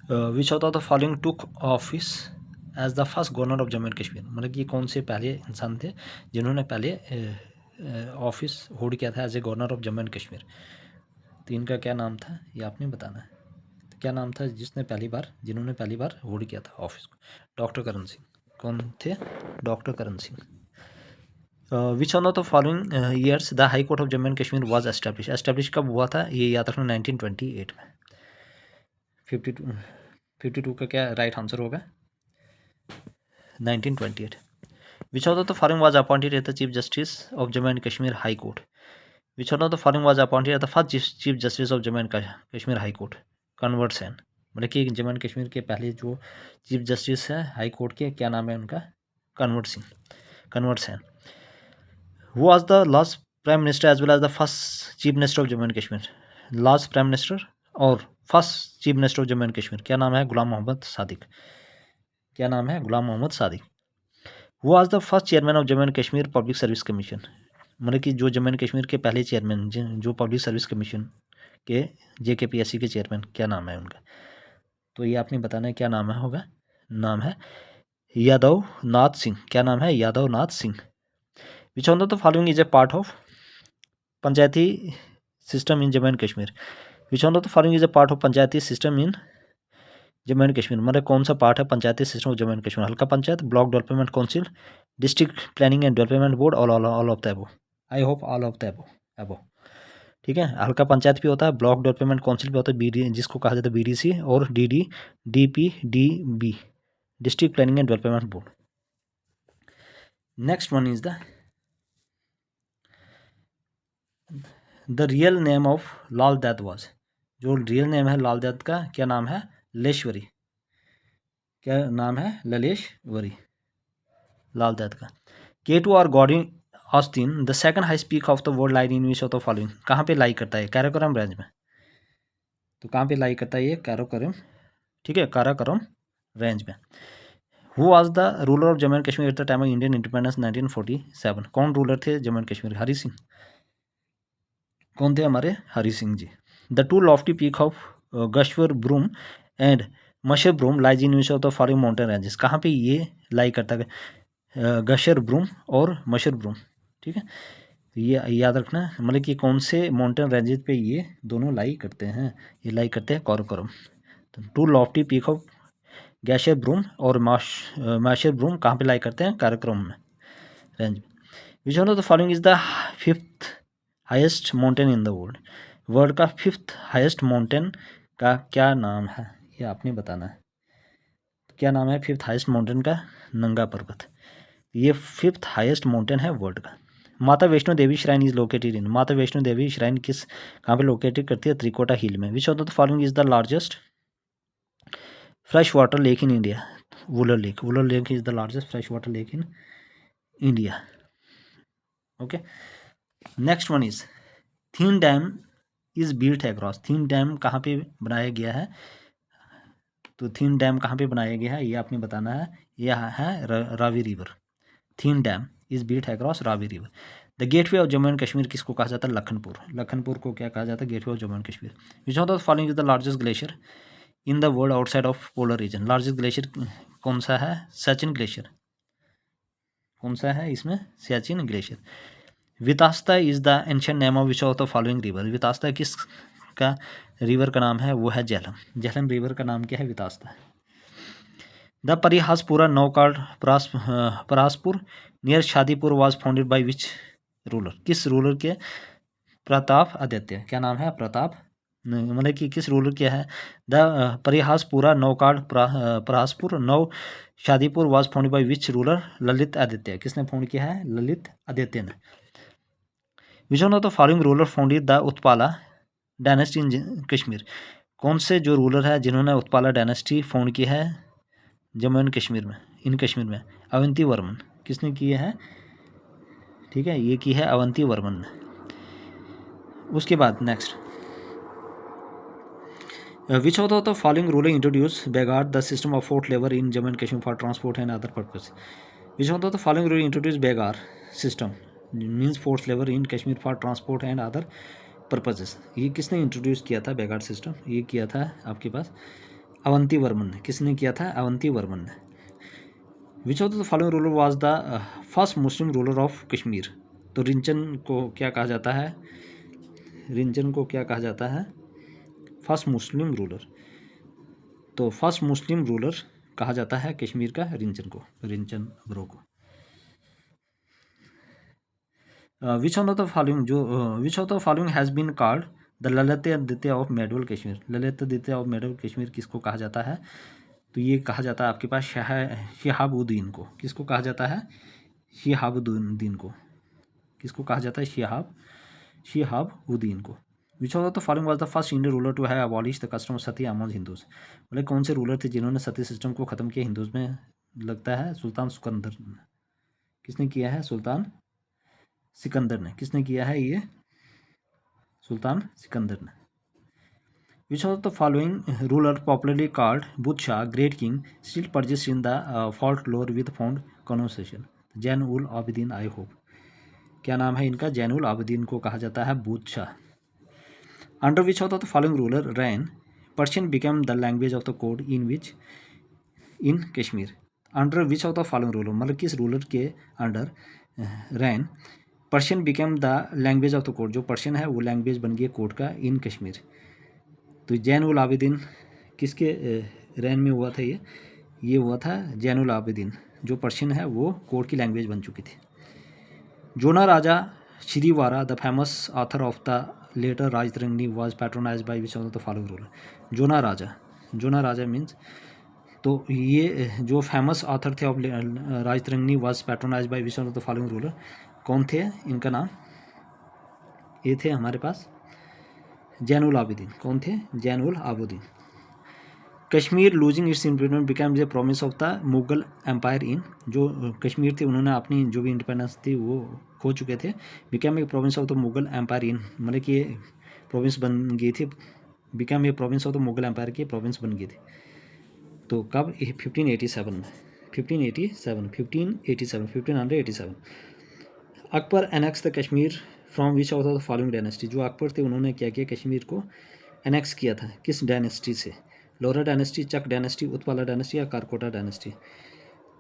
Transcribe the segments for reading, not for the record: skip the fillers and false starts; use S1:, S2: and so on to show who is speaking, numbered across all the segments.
S1: Which of the following took office as the first governor of Jammu and Kashmir, मतलब कि कौन से पहले इंसान थे जिन्होंने पहले ऑफिस होल्ड किया था as a governor of Jammu and Kashmir. तो इनका क्या नाम था ये आपने बताना है। तो क्या नाम था जिन्होंने पहली बार होल्ड किया था ऑफिस को? डॉक्टर करण सिंह। कौन थे? Doctor Karan Singh. Which on off the following years the high court of Jammu and Kashmir was establish कब हुआ था? ये याद रखना 1928 में। 52 का क्या राइट आंसर होगा? 1928। Which of the following was appointed as the Chief Justice of Jammu and Kashmir High Court? Which of the following was appointed as the first Chief Justice of Jammu and Kashmir High Court? Kanwar Sain, मतलब कि Jammu and Kashmir के पहले जो chief justice है high court के, क्या नाम है उनका? Kanwar Sain. Who was the last prime minister as well as the first chief minister of Jammu and Kashmir? Last prime minister और first chief minister of Jammu and Kashmir क्या नाम है? गुलाम मोहम्मद सादिक। क्या नाम है? Ghulam Mohammad Sadiq. Who was the first chairman of Jammu and Kashmir public service commission, मतलब कि जो जम्मू एंड कश्मीर के पहले चेयरमैन जो पब्लिक सर्विस कमीशन के JKPSC के चेयरमैन, क्या नाम है उनका? तो ये आपने बताना है क्या नाम है होगा। नाम है यादव नाथ सिंह। क्या नाम है? Yadav Nath Singh. Which of the following is a part of panchayati system in Jammu and Kashmir? Which of the following is a part of panchayati system in Jammu and Kashmir, मतलब कौन सा पार्ट है panchayati system of Jammu and Kashmir? Halqa panchayat, block development council, district planning and development board, all of the above. I hope all of the above. ठीक है, हल्का पंचायत भी होता है, ब्लॉक डेवलपमेंट काउंसिल भी होता है, BD जिसको कहा जाता है BDC, और DPDB district planning and development board. Next one is the real name of Lal Ded was, जो रियल नेम है लाल देद का क्या नाम है? लेश्वरी। क्या नाम है? ललेश्वरी, लाल देद का। K2 और Godwin Austen the second highest peak of the world line in which of the following, कहाँ पे लाई करता है? काराकोरम रेंज में। तो कहाँ पे लाई करता है ये? काराकोरम। ठीक है, काराकोरम रेंज में। Who was the ruler of Jammu and Kashmir at the time of Indian independence 1947? कौन रूलर थे जम्मू एंड कश्मीर? हरि सिंह। कौन थे हमारे? Hari Singh ji. The two lofty peak of Gasherbrum and Masherbrum lies in which of the following mountain ranges, कहाँ पे ये लाई करता है? गशर ब्रूम और मशर ब्रूम। ठीक है, तो ये याद रखना, मतलब कि कौन से माउंटेन रेंजेस पे ये दोनों लाई करते हैं? ये लाई करते हैं काराकोरम। तो two lofty peak of Gasherbrum और माशर ब्रूम कहाँ पे लाई करते हैं? काराकोरम में रेंज में। विच one of the following is the fifth highest mountain in the world? World का फिफ्थ हाईएस्ट माउंटेन का क्या नाम है? ये आपने बताना है। क्या नाम है फिफ्थ हाईएस्ट माउंटेन का? नंगा पर्वत। ये फिफ्थ हाईएस्ट माउंटेन है वर्ल्ड का। माता Vaishno Devi shrine is located इन, माता वैष्णो देवी श्राइन कहाँ पे लोकेटेड करती है? त्रिकोटा हिल में। विच of the following is the largest fresh water lake in India? Wular lake is the largest fresh water lake in India. Okay, next one is thin dam is built across, thin dam कहाँ पे बनाया गया है? तो थीन dam कहाँ पे बनाया गया है ये आपने बताना है। यह है Ravi river. Thin dam is built across Ravi river. The gateway of Jammu and Kashmir किसको कहा जाता है? लखनपुर को क्या कहा जाता है? Gateway of Jammu and Kashmir. Which of the following is the largest glacier in the world outside of polar region? Largest glacier कौन सा है? सियाचिन ग्लेशियर। कौन सा है इसमें? Siachen glacier. Vitasta is the ancient name of which of the following river? Vitasta किस का river का नाम है? वो है झेलम। झेलम रिवर का नाम क्या है? Vitasta. The Parihaspura now called Paraspur near Shadipur was founded by which ruler? किस रूलर के? प्रताप आदित्य। क्या नाम है? प्रताप, मतलब कि किस रूलर के है? The Parihaspura now called Paraspur near Shadipur was founded by which ruler? Lalit Aditya. किसने फाउंड किया है? ललित आदित्य ने। Which one of the following ruler founded the Utpala dynasty in Kashmir? कौन से जो रूलर है जिन्होंने उत्पाला डायनेस्टी फाउंड की है जम्मू एंड कश्मीर में? इन कश्मीर में अवंती वर्मन। किसने की है? ठीक है, ये की है अवंती वर्मन ने। उसके बाद next, which of the following ruler introduce begar the system of forced labour in Jammu and Kashmir for transport and other purpose? Which of the following ruler introduce begar system means force labour in Kashmir for transport and other purposes? ये किसने introduce किया था बेगार system? ये किया था आपके पास अवंती वर्मन ने। किसने किया था? अवंती वर्मन ने। Which of the following ruler was the first Muslim ruler of Kashmir? तो रिंचन को क्या कहा जाता है? रिंचन को क्या कहा जाता है? First Muslim ruler. तो फर्स्ट मुस्लिम रूलर कहा जाता है कश्मीर का रिंचन को, रिंचन ब्रो को। Which of the following has been called the Lalit Aditya of medieval Kashmir? Lalit Aditya of medieval Kashmir किसको कहा जाता है? तो ये कहा जाता है आपके पास शिहाबुद्दीन को। किसको कहा जाता है? शिहाबुद्दीन को। किसको कहा जाता है? शिहाबुद्दीन को। Which of the following was the first Indian ruler to have abolish the custom of sati among Hindus? मतलब कौन से रूलर थे जिन्होंने सती सिस्टम को ख़त्म किया हिंदूज में? लगता है सुल्तान सिकंदर। किसने किया है? सुल्तान सिकंदर ने। किसने किया है ये? सुल्तान सिकंदर ने। Which of the following ruler popularly called Bud Shah great king still persist in the folklore with found conversation? Zain ul Abidin I hope. क्या नाम है इनका? जैन उल आबिदीन को कहा जाता है Bud Shah. Under which of the following ruler reign Persian became the language of the court in Kashmir? Under which of the following ruler, मतलब किस रूलर के under reign Persian became the language of the court? जो Persian है वो language बन गई code का इन कश्मीर। तो जैन उल आबिदीन किसके रैन में हुआ था? ये हुआ था जैन उल आबिदीन। जो पर्शियन है वो कोड की लैंग्वेज बन चुकी थी। Jonaraja Srivara the famous author of the later Rajatarangini was patronised by which of the following ruler? Jonaraja means, तो ये जो फेमस ऑथर थे of Rajatarangini was patronised by which of the following ruler? कौन थे इनका नाम? ये थे हमारे पास जैन उल आबिदीन। कौन थे? Zain ul Abidin. Kashmir losing its independence become the province of the Mughal empire in? जो कश्मीर थे उन्होंने अपनी जो भी इंडिपेंडेंस थी वो खो चुके थे। Become a province of the Mughal empire in, मतलब कि ये प्रोविंस बन गई थी। Become a province of the Mughal empire की प्रोविंस बन गई थी। तो कब? 1587 में। 1587। Akbar annex the Kashmir from which of the following dynasty? जो अकबर थे उन्होंने क्या किया? कश्मीर को एनेक्स किया था। किस डायनेस्टी से? लोरा डायनेस्टी, चक डायनेस्टी, उत्पाला डायनेस्टी या कारकोटा डायनेस्टी?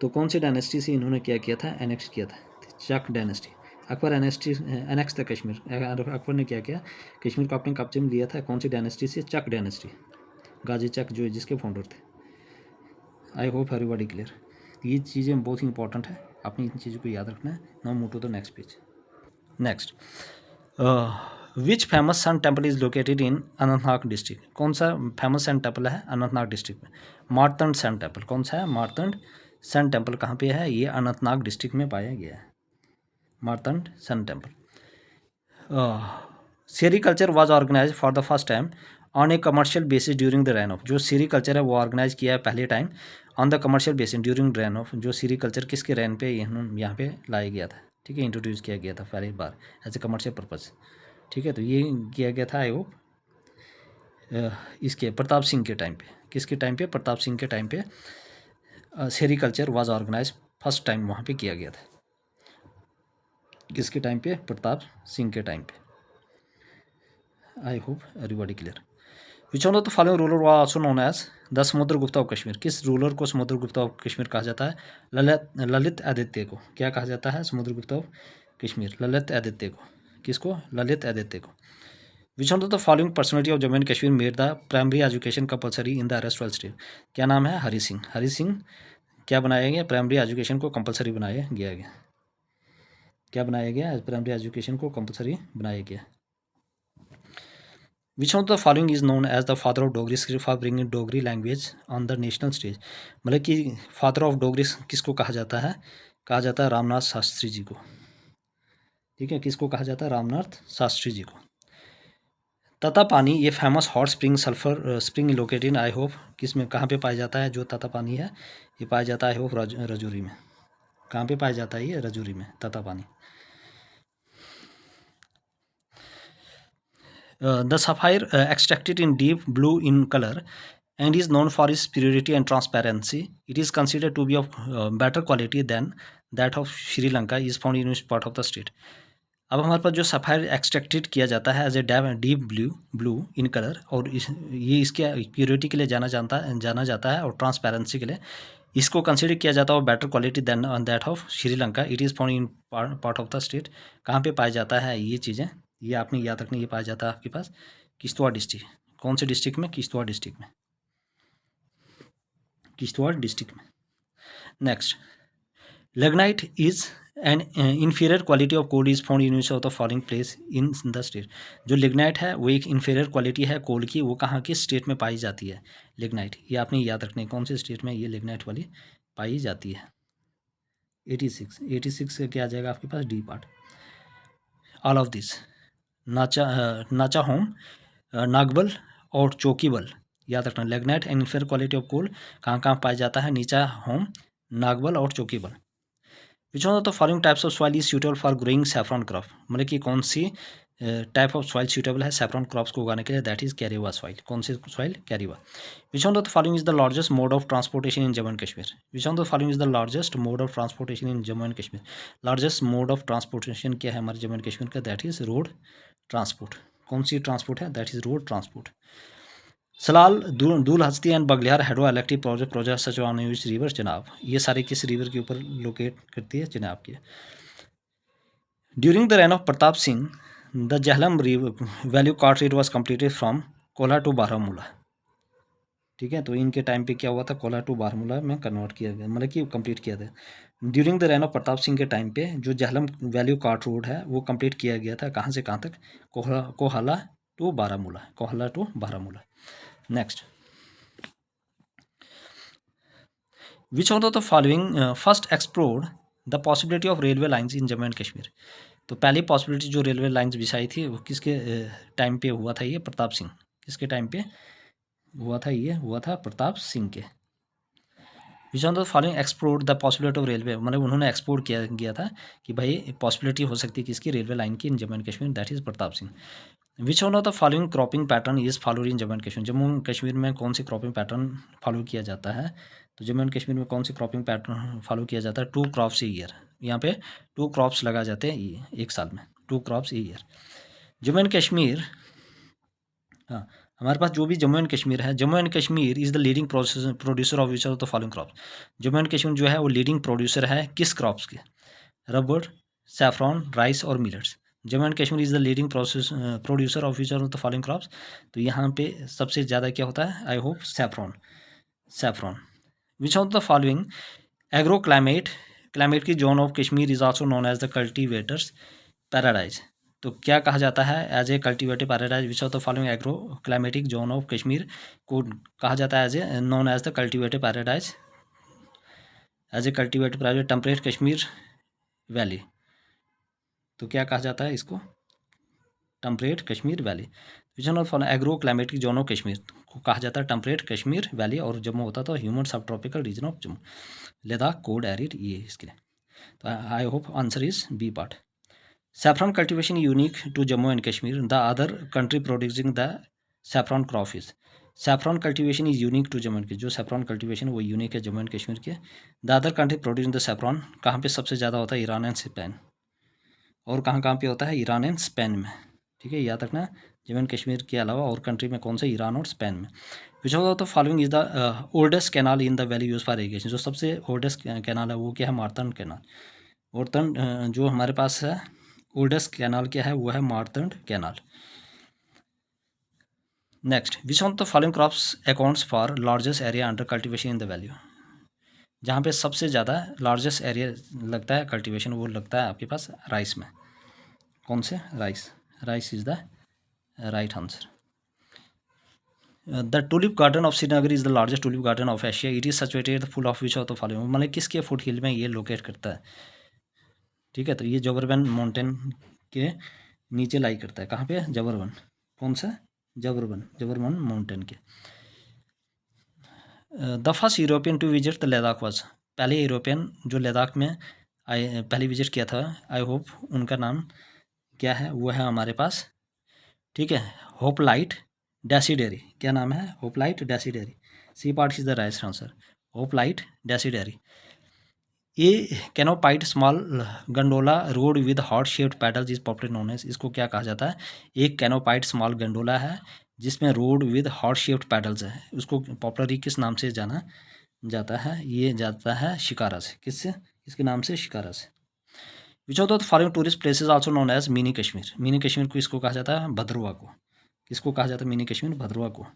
S1: तो कौन सी डायनेस्टी से इन्होंने क्या किया था? एनेक्स किया था। Chak dynasty. Akbar annex the Kashmir. Akbar ने क्या किया? कश्मीर को अपने कब्जे में लिया था। कौन सी डायनेस्टी से? चक डायनेस्टी। गाजी चक जो जिसके फाउंडर थे। आई होप एवरीबॉडी क्लियर। ये चीज़ें बहुत ही इंपॉर्टेंट है, आपने इन चीज़ों को याद रखना है। Now move to the next page. Next, which famous sun temple is located in Anantnag district? कौन सा फेमस सन टेम्पल है अनंतनाग डिस्ट्रिक्ट में? Martand sun temple. कौन सा है? मारतंड सन टेम्पल कहाँ पे है? ये अनंतनाग डिस्ट्रिक्ट में पाया गया है, Martand sun temple. Sericulture was organise for the first time on a commercial basis during the reign of? जो सेरीकल्चर है वो ऑर्गेनाइज किया है पहले time on the commercial basis during reign of. जो सेरीकल्चर किसके रेन पे यहाँ पे लाया गया था? ठीक है, इंट्रोड्यूस किया गया था पहली बार एज ए कमर्शियल पर्पज़। ठीक है, तो ये किया गया था आई होप इसके प्रताप सिंह के टाइम पे। किसके टाइम पे? प्रताप सिंह के टाइम पे sericulture was organise first time वहाँ पे किया गया था। किसके टाइम पे? प्रताप सिंह के टाइम पे। I hope everybody clear. Which of the following ruler was also known as the Samudragupta of Kashmir? किस रूलर को समुद्रगुप्त ऑफ कश्मीर कहा जाता है? ललित आदित्य को। क्या कहा जाता है? समुद्रगुप्त ऑफ कश्मीर ललित आदित्य को। किसको? ललित आदित्य को। Which of the following personality of Jammu and Kashmir made the primary education compulsory in the arrest while state? क्या नाम है? हरि सिंह। हरि सिंह क्या बनाया गया? प्राइमरी एजुकेशन को कंपलसरी बनाया गया। क्या बनाया गया? प्राइमरी एजुकेशन को कंपलसरी बनाया गया। Which of the following is known as the father of Dogri script for bringing Dogri language on the national stage? मतलब कि फादर ऑफ डोगरी किसको कहा जाता है? कहा जाता है रामनाथ शास्त्री जी को। ठीक है, किसको कहा जाता है? रामनाथ शास्त्री जी को। ततापानी, ये famous hot spring sulphur spring located in I hope किस में, कहाँ पे पाया जाता है? जो ततापानी है ये पाया जाता है आई होप रजौरी में। कहाँ पे पाया जाता है ये? रजौरी में Tattapani. The sapphire extracted in deep blue in color and is known for its purity and transparency. It is considered to be of better quality than that of Sri Lanka. Is found in which part of the state? अब हमारे पास जो sapphire extracted किया जाता है as a deep blue in colour, और ये इसके purity के लिए जाना जाता है और ट्रांसपेरेंसी के लिए इसको कंसिडर किया जाता है better quality than that of Sri Lanka. It is found in part of the state. कहाँ पे पाया जाता है ये चीज़ें, ये आपने याद रखना, ये पाया जाता है आपके पास किश्तवाड़ डिस्ट्रिक्ट। कौन से डिस्ट्रिक्ट में? किश्तवाड़ डिस्ट्रिक्ट में, किश्तवाड़ डिस्ट्रिक्ट में। Next, lignite is an inferior quality of coal is found in use of the following place in the state. जो लिग्नाइट है वो एक इन्फीरियर क्वालिटी है कोल की, वो कहाँ की स्टेट में पाई जाती है लिग्नाइट, ये आपने याद रखना है कौन से स्टेट में ये लिग्नाइट वाली पाई जाती है। 86 क्या आ जाएगा आपके पास? D part. All of this Nichahom, Nagbal और चौकीबल याद रखना। Lignite and inferior quality of coal कहाँ कहाँ पाया जाता है? नीचा होम, नागबल और Chowkibal. Which one of the following types of soil is suitable for growing saffron crop, मतलब कि कौन सी टाइप ऑफ सॉइल सूटेबल है सैफरॉन क्रॉप्स को उगाने के लिए? That is karewa soil. कौन सी soil? कैरीवा। Which one of the following is the largest mode of transportation in Jammu and Kashmir? Which one of the following is the largest mode of transportation in Jammu and Kashmir? Largest mode of transportation क्या है हमारे Jammu and Kashmir का? That is road transport. कौन सी transport है? That is road transport. Salal, Dul Hasti and Baglihar hydro electric project such on use river Chenab, ये सारे किस रिवर के ऊपर लोकेट करती है? चिनाब की। During the reign of Pratap Singh the Jhelum valley cart road was completed from Kohala to Baramulla. ठीक है, तो इनके टाइम पे क्या हुआ था? कोला टू बारामूला में कन्वर्ट किया गया, मतलब कि कंप्लीट किया था। During the reign of Pratap Singh के टाइम पे जो जहलम वैल्यू कार्ट रोड है वो कंप्लीट किया गया था। कहाँ से कहाँ तक? Kohala to Baramulla, Kohala to Baramulla. Next, which of the following first explored the possibility of railway lines in Jammu and Kashmir? तो पहली पॉसिबिलिटी जो रेलवे लाइन्स बिछाई थी वो किसके टाइम पे हुआ था? ये प्रताप सिंह। किसके टाइम पे हुआ था? ये हुआ था प्रताप सिंह के। विच of the following explored the possibility of railway, मतलब उन्होंने एक्सप्लोर किया गया था कि भाई पॉसिबिलिटी हो सकती है किसकी? रेलवे लाइन की in Jammu and Kashmir, that is Pratap Singh. Which one of the following cropping pattern is followed in Jammu and Kashmir? Jammu and Kashmir में कौन सी क्रॉपिंग पैटर्न फॉलो किया जाता है? तो जम्मू एंड कश्मीर में कौन सी क्रॉपिंग पैटर्न फॉलो किया जाता है? 2 क्रॉप्स ए ईयर। यहाँ पे 2 क्रॉप्स लगा जाते हैं एक साल में, 2 crops a year. Jammu and Kashmir, हाँ, हमारे पास जो भी जम्मू एंड कश्मीर है, Jammu and Kashmir is the leading producer of which of the following crops? Jammu and Kashmir जो है वो लीडिंग प्रोड्यूसर है किस क्रॉप्स के? रबर, सैफरॉन, राइस और millets. Jammu and Kashmir is the leading producer of which of the following crops? तो यहाँ पे सबसे ज़्यादा क्या होता है? आई hope saffron. Which of the following agro climatic zone of Kashmir is also known as the cultivators paradise. तो क्या कहा जाता है as a cultivative paradise? Which of the following agro climatic zone of Kashmir को कहा जाता है as a known as the cultivative paradise, as a cultivative paradise temperate Kashmir valley. तो क्या कहा जाता है इसको? Temperate Kashmir valley. Which of the agro climatic zone of Kashmir को कहा जाता है टेम्परेट कश्मीर वैली, और जम्मू होता तो human sub tropical region of Jammu, Ladakh cold arid, ये इसके लिए। तो I hope answer is B part. Saffron cultivation unique to Jammu and Kashmir. The other country producing the saffron crop is. Saffron cultivation is unique to Jammu and Kashmir. जो saffron cultivation वो unique है Jammu and Kashmir के। The other country producing the saffron कहाँ पे सबसे ज़्यादा होता है? Iran and Spain. और कहाँ कहाँ पे होता है? ईरान एंड स्पेन में। ठीक है, याद रखना जम्मू एंड कश्मीर के अलावा और कंट्री में कौन सा? ईरान और स्पेन में। विच of the following is the oldest canal in the valley use for irrigation? जो सबसे ओल्डेस्ट कैनाल है वो क्या है? मारतंड कैनाल। मारतंड जो हमारे पास है ओल्डेस्ट कैनाल क्या है? वो है Martand canal. Next, which of the following crops accounts for largest area under cultivation in the valley? जहाँ पे सबसे ज़्यादा लार्जेस्ट एरिया लगता है कल्टीवेशन, वो लगता है आपके पास राइस में। कौन से? Rice is the right answer. The tulip garden of Srinagar is the largest tulip garden of Asia. It is situated full of which of the following, मतलब किसके फुट हिल में ये लोकेट करता है? ठीक है, तो ये जबरवन माउंटेन के नीचे लाई करता है। कहाँ पे? जबरवन। कौन सा? जबरवन माउंटेन के। The first European to visit the Ladakh was, पहले यूरोपियन जो लद्दाख में पहले विजिट किया था, आई होप उनका नाम क्या है? वो है हमारे पास, ठीक है, होपलाइट डेसिडेरी। क्या नाम है? होपलाइट डेसिडेरी। C part is the right answer, होपलाइट डेसिडेरी। A canopied small gondola rowed with heart shaped paddles is popular known as, इसको क्या कहा जाता है? एक कैनोपाइड स्मॉल गंडोला है जिसमें road with heart shaped paddles है, उसको पॉपुलरली किस नाम से जाना जाता है? ये जाता है शिकारा से। किससे? किसके नाम से? शिकारा से। Which of the following tourist places also known as mini Kashmir, mini Kashmir को इसको कहा जाता है? भद्रवा को। किसको कहा जाता है मिनी कश्मीर? भद्रवा को।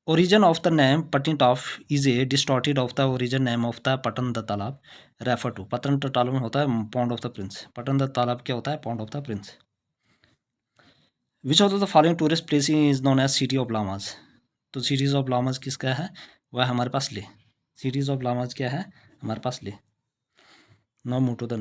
S1: Origin of the name Patnitop is a distorted of the origin name of the Patan the Talab refer to. Patan the Talab में होता है pond of the prince, Patan the Talab क्या होता है? Pond of the prince. Which of the following tourist place is known as city of lamas, तो cities of लामाज किसका है? वह हमारे पास ले, सिटीज ऑफ लामाज क्या है? हमारे पास ले। Now move to the